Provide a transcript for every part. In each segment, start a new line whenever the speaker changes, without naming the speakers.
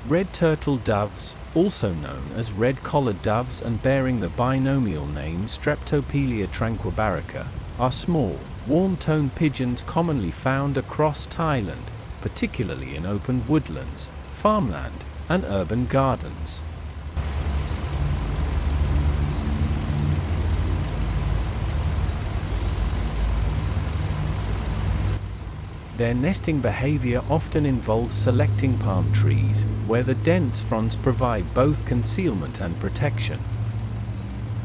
Red turtle doves, also known as red-collared doves and bearing the binomial name Streptopelia tranquebarica, are small, warm-toned pigeons commonly found across Thailand, particularly in open woodlands, farmland, and urban gardens. Their nesting behavior often involves selecting palm trees, where the dense fronds provide both concealment and protection.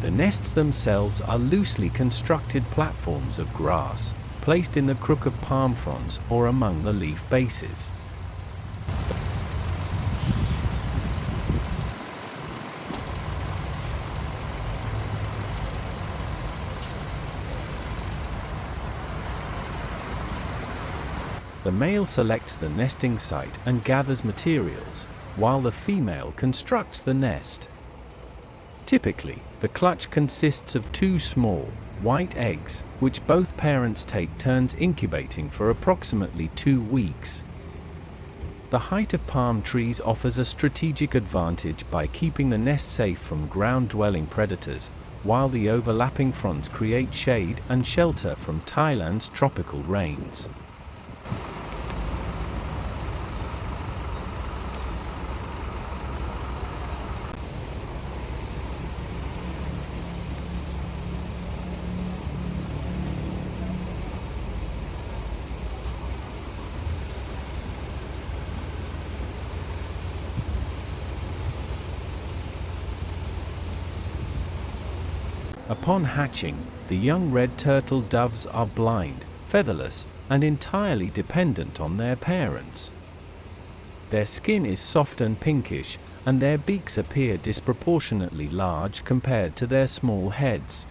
The nests themselves are loosely constructed platforms of grass, placed in the crook of palm fronds or among the leaf bases. The male selects the nesting site and gathers materials, while the female constructs the nest. Typically, the clutch consists of 2 small, white eggs, which both parents take turns incubating for approximately 2 weeks. The height of palm trees offers a strategic advantage by keeping the nest safe from ground-dwelling predators, while the overlapping fronds create shade and shelter from Thailand's tropical rains. Upon hatching, the young red turtle doves are blind, featherless, and entirely dependent on their parents. Their skin is soft and pinkish, and their beaks appear disproportionately large compared to their small heads.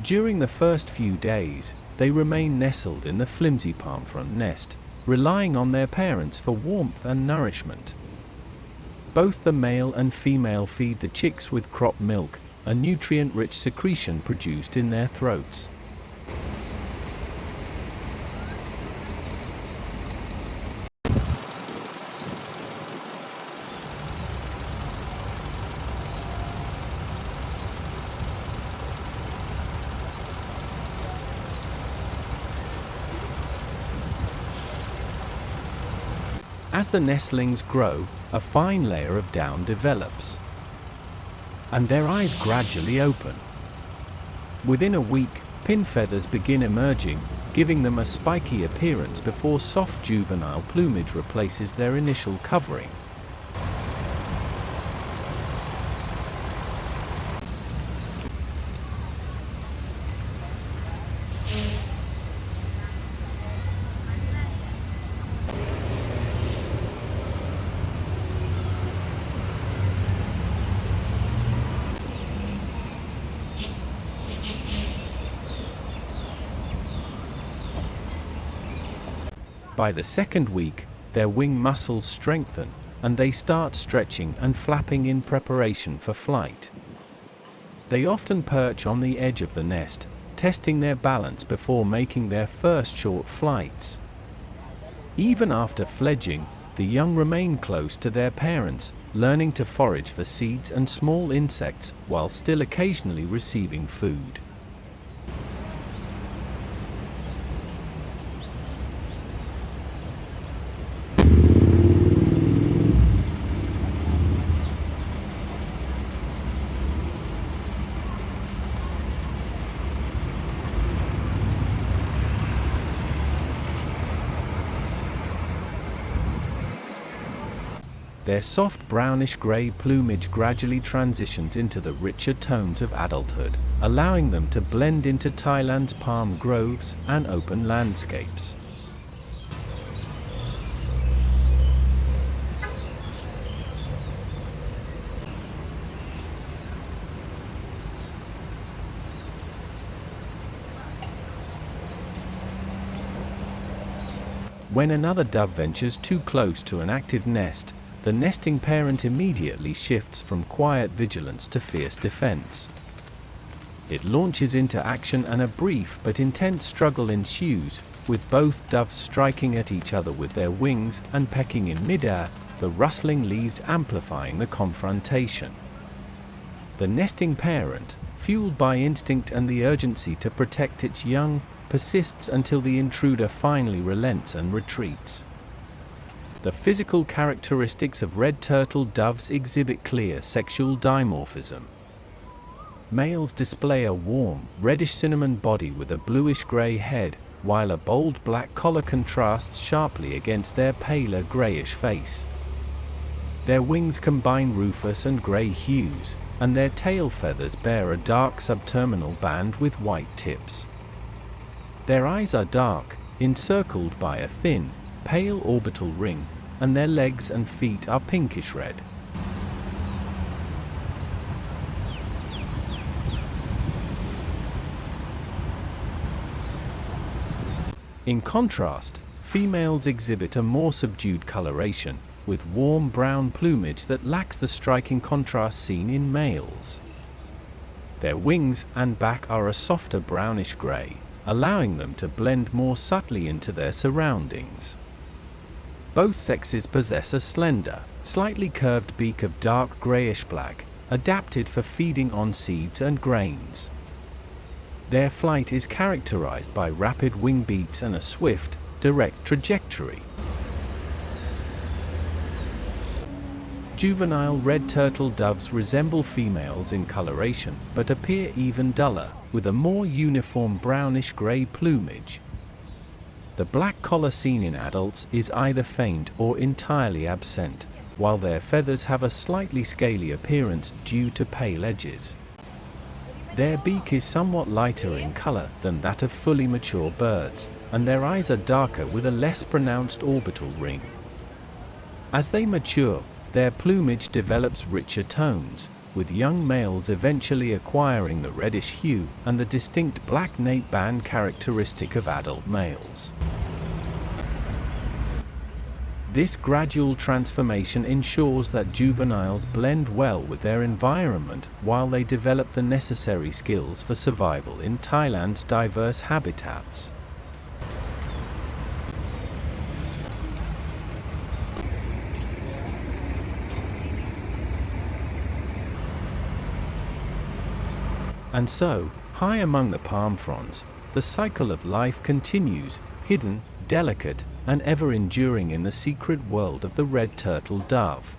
During the first few days, they remain nestled in the flimsy palm-frond nest, relying on their parents for warmth and nourishment. Both the male and female feed the chicks with crop milk, a nutrient-rich secretion produced in their throats. As the nestlings grow, a fine layer of down develops, and their eyes gradually open. Within a week, pin feathers begin emerging, giving them a spiky appearance before soft juvenile plumage replaces their initial covering. By the second week, their wing muscles strengthen, and they start stretching and flapping in preparation for flight. They often perch on the edge of the nest, testing their balance before making their first short flights. Even after fledging, the young remain close to their parents, learning to forage for seeds and small insects while still occasionally receiving food. Their soft brownish-gray plumage gradually transitions into the richer tones of adulthood, allowing them to blend into Thailand's palm groves and open landscapes. When another dove ventures too close to an active nest, the nesting parent immediately shifts from quiet vigilance to fierce defense. It launches into action and a brief but intense struggle ensues, with both doves striking at each other with their wings and pecking in midair, the rustling leaves amplifying the confrontation. The nesting parent, fueled by instinct and the urgency to protect its young, persists until the intruder finally relents and retreats. The physical characteristics of red turtle doves exhibit clear sexual dimorphism. Males display a warm, reddish-cinnamon body with a bluish-gray head, while a bold black collar contrasts sharply against their paler grayish face. Their wings combine rufous and gray hues, and their tail feathers bear a dark subterminal band with white tips. Their eyes are dark, encircled by a thin, pale orbital ring, and their legs and feet are pinkish-red. In contrast, females exhibit a more subdued coloration, with warm brown plumage that lacks the striking contrast seen in males. Their wings and back are a softer brownish-gray, allowing them to blend more subtly into their surroundings. Both sexes possess a slender, slightly curved beak of dark grayish-black, adapted for feeding on seeds and grains. Their flight is characterized by rapid wing beats and a swift, direct trajectory. Juvenile red turtle doves resemble females in coloration, but appear even duller, with a more uniform brownish-gray plumage. The black collar seen in adults is either faint or entirely absent, while their feathers have a slightly scaly appearance due to pale edges. Their beak is somewhat lighter in color than that of fully mature birds, and their eyes are darker with a less pronounced orbital ring. As they mature, their plumage develops richer tones, with young males eventually acquiring the reddish hue and the distinct black nape band characteristic of adult males. This gradual transformation ensures that juveniles blend well with their environment while they develop the necessary skills for survival in Thailand's diverse habitats. And so, high among the palm fronds, the cycle of life continues, hidden, delicate, and ever enduring in the secret world of the red turtle dove.